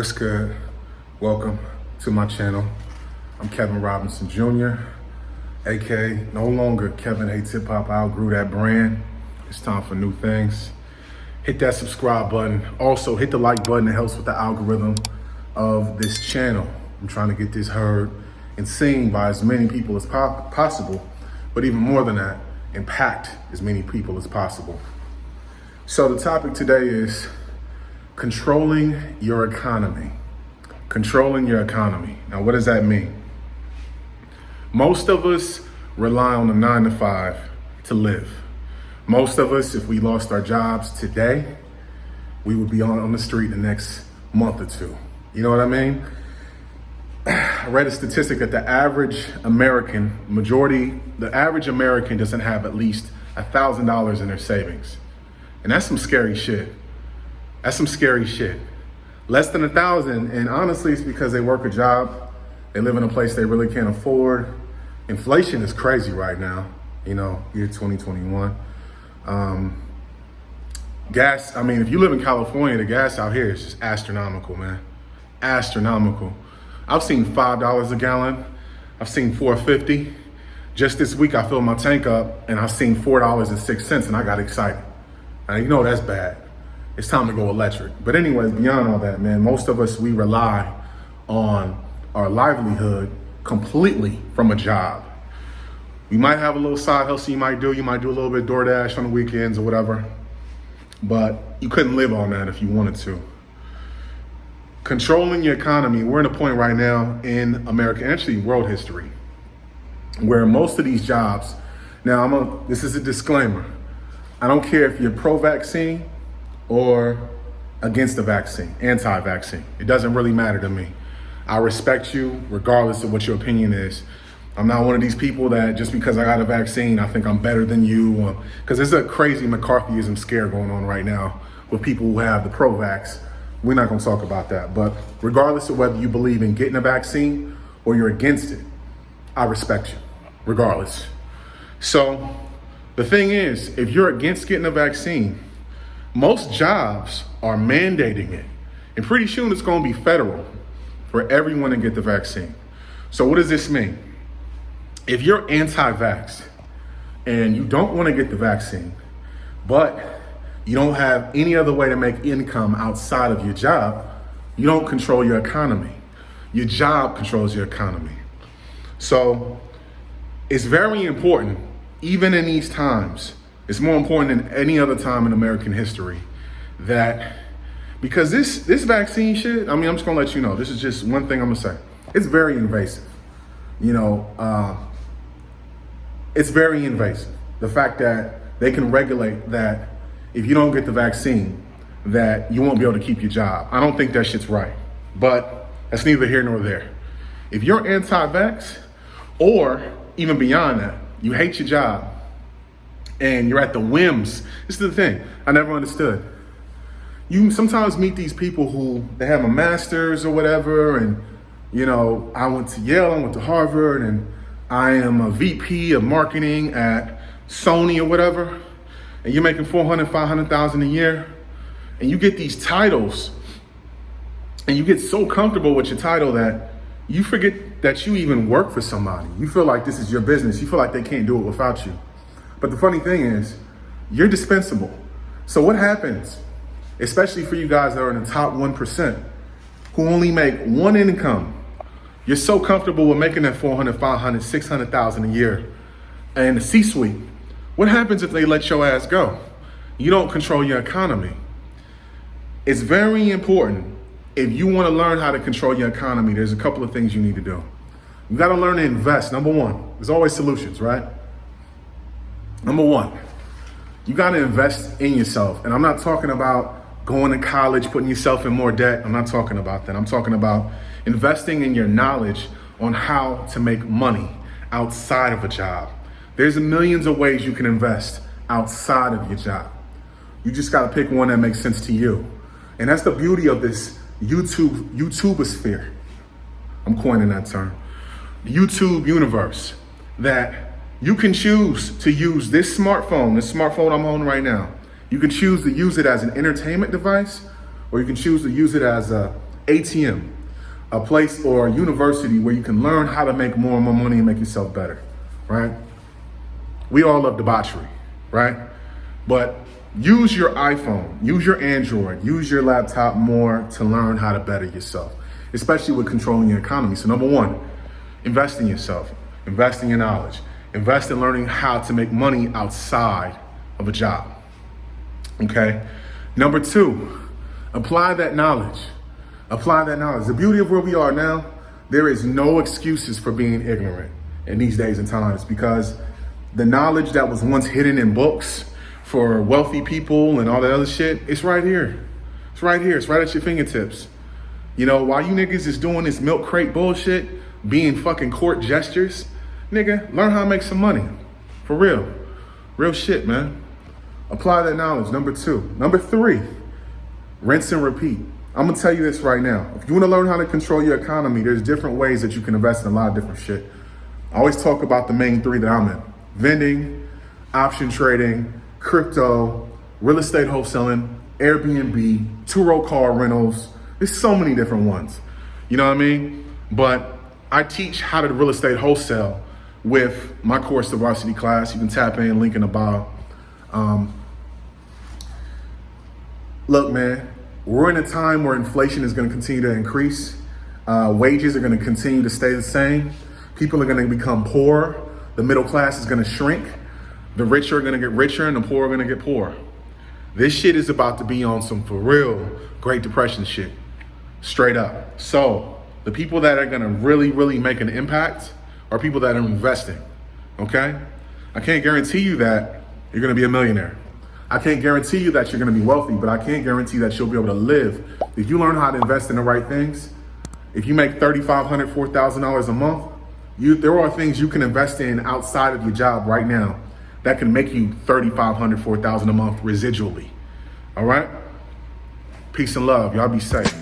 What's good? Welcome to my channel. I'm Kevin Robinson Jr., aka no longer Kevin Hates Hip Hop. I outgrew that brand. It's time for new things. Hit that subscribe button. Also, hit the like button. It helps with the algorithm of this channel. I'm trying to get this heard and seen by as many people as possible, but even more than that, impact as many people as possible. So the topic today is controlling your economy. Controlling your economy. Now, what does that mean? Most of us rely on a 9 to 5 to live. Most of us, if we lost our jobs today, we would be on the street the next month or two. You know what I mean? I read a statistic that the average American doesn't have at least $1,000 in their savings. And that's some scary shit. That's some scary shit. Less than 1,000, and honestly, it's because they work a job. They live in a place they really can't afford. Inflation is crazy right now, year 2021. Gas, if you live in California, the gas out here is just astronomical, man. Astronomical. I've seen $5 a gallon. I've seen $4.50. Just this week, I filled my tank up and I've seen $4.06 and I got excited. Now, that's bad. It's time to go electric. But anyways, beyond all that, man, most of us, we rely on our livelihood completely from a job. You might have a little side hustle you might do a little bit DoorDash on the weekends or whatever, but you couldn't live on that if you wanted to. Controlling your economy, we're in a point right now in America, actually world history, where most of these jobs, now this is a disclaimer, I don't care if you're pro-vaccine or against the vaccine, anti-vaccine. It doesn't really matter to me. I respect you regardless of what your opinion is. I'm not one of these people that just because I got a vaccine, I think I'm better than you. Because there's a crazy McCarthyism scare going on right now with people who have the pro-vax. We're not gonna talk about that. But regardless of whether you believe in getting a vaccine or you're against it, I respect you, regardless. So the thing is, if you're against getting a vaccine, most jobs are mandating it. And pretty soon it's gonna be federal for everyone to get the vaccine. So what does this mean? If you're anti-vax and you don't wanna get the vaccine, but you don't have any other way to make income outside of your job, you don't control your economy. Your job controls your economy. So it's very important, even in these times, it's more important than any other time in American history, that because this vaccine shit, I'm just gonna let you know, this is just one thing I'm gonna say. It's very invasive. It's very invasive. The fact that they can regulate that if you don't get the vaccine, that you won't be able to keep your job. I don't think that shit's right, but that's neither here nor there. If you're anti-vax, or even beyond that, you hate your job, and you're at the whims. This is the thing I never understood. You sometimes meet these people who they have a master's or whatever, and I went to Yale, I went to Harvard, and I am a VP of marketing at Sony or whatever, and you're making $400,000, $500,000 a year, and you get these titles, and you get so comfortable with your title that you forget that you even work for somebody. You feel like this is your business. You feel like they can't do it without you. But the funny thing is, you're dispensable. So what happens, especially for you guys that are in the top 1% who only make one income? You're so comfortable with making that $400,000, $500,000, $600,000 a year and the C-suite. What happens if they let your ass go? You don't control your economy. It's very important. If you want to learn how to control your economy, there's a couple of things you need to do. You got to learn to invest. Number one, there's always solutions, right? Number one, you got to invest in yourself. And I'm not talking about going to college, putting yourself in more debt. I'm not talking about that. I'm talking about investing in your knowledge on how to make money outside of a job. There's millions of ways you can invest outside of your job. You just got to pick one that makes sense to you. And that's the beauty of this YouTubersphere. I'm coining that term. The YouTube universe, that you can choose to use this smartphone I'm on right now. You can choose to use it as an entertainment device, or you can choose to use it as a ATM, a place or a university where you can learn how to make more and more money and make yourself better, right? We all love debauchery, right? But use your iPhone, use your Android, use your laptop more to learn how to better yourself, especially with controlling your economy. So number one, invest in yourself, invest in your knowledge, invest in learning how to make money outside of a job, okay? Number two, apply that knowledge. Apply that knowledge. The beauty of where we are now, there is no excuses for being ignorant in these days and times, because the knowledge that was once hidden in books for wealthy people and all that other shit, it's right here. It's right here. It's right at your fingertips. You know, while you niggas is doing this milk crate bullshit, being fucking court gestures, nigga, learn how to make some money. For real. Real shit, man. Apply that knowledge. Number two. Number three, rinse and repeat. I'm gonna tell you this right now. If you wanna learn how to control your economy, there's different ways that you can invest in a lot of different shit. I always talk about the main three that I'm in: vending, option trading, crypto, real estate wholesaling, Airbnb, two-row car rentals. There's so many different ones. You know what I mean? But I teach how to real estate wholesale with my course, the Varsity class. You can tap in, link in the bio. Look, man, we're in a time where inflation is going to continue to increase. Wages are going to continue to stay the same. People are going to become poor. The middle class is going to shrink. The rich are going to get richer and the poor are going to get poorer. This shit is about to be on some for real Great Depression shit. Straight up. So the people that are going to really, really make an impact are people that are investing. Okay? I can't guarantee you that you're going to be a millionaire. I can't guarantee you that you're going to be wealthy, but I can guarantee that you'll be able to live. If you learn how to invest in the right things, if you make $3,500, $4,000 a month, there are things you can invest in outside of your job right now that can make you $3,500, $4,000 a month residually. All right? Peace and love. Y'all be safe.